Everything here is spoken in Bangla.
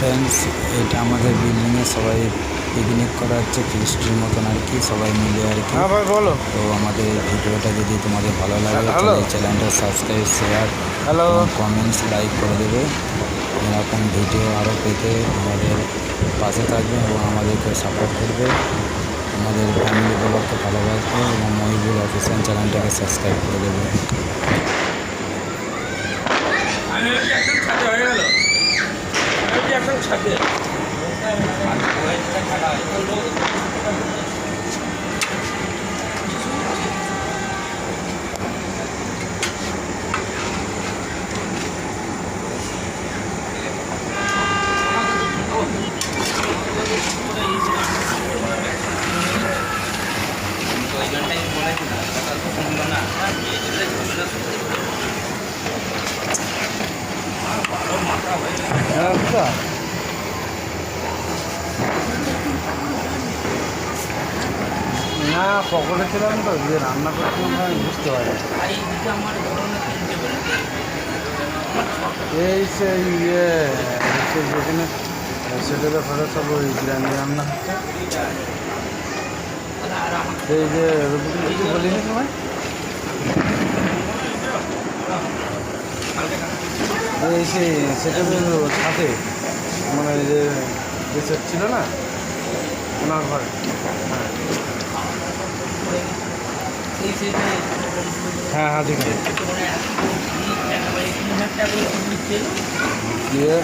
ফ্রেন্ডস, এটা আমাদের বিল্ডিংয়ে সবাই পিকনিক করা হচ্ছে, ফিস্টের মতন আর কি, সবাই মিলে আর কি। হ্যাঁ ভাই বলো। তো আমাদের এই ভিডিওটা যদি তোমাদের ভালো লাগে তাহলে এই চ্যানেলটা সাবস্ক্রাইব, শেয়ার হ্যালো। এবং কমেন্টস, লাইক করে দেবে। এরকম ভিডিও আরও পেতে আমাদের পাশে থাকবে এবং আমাদেরকে সাপোর্ট করবে। আমাদের ফ্যামিলি ব্লগকে ভালোবাসবে এবং মহিবুল অফিসিয়াল চ্যানেলটাকে সাবস্ক্রাইব করে দেবে। একদম ছাদে হয়ে গেল, একদম ছাদে। না পকেটে ছিলাম তো, যে রান্না করছিলাম আমি বুঝতে পারি। এই সেই সেই যেখানে সেটাতে ফটো সব ওই বিরিয়ানি রান্না হচ্ছে। এই যে রবিকে কিছু বলিনি তোমায়, এই সেই সেটাতে থাকে মানে যে সেট ছিল না ওনার ঘরে। হ্যাঁ হ্যাঁ দেখি দিয়ে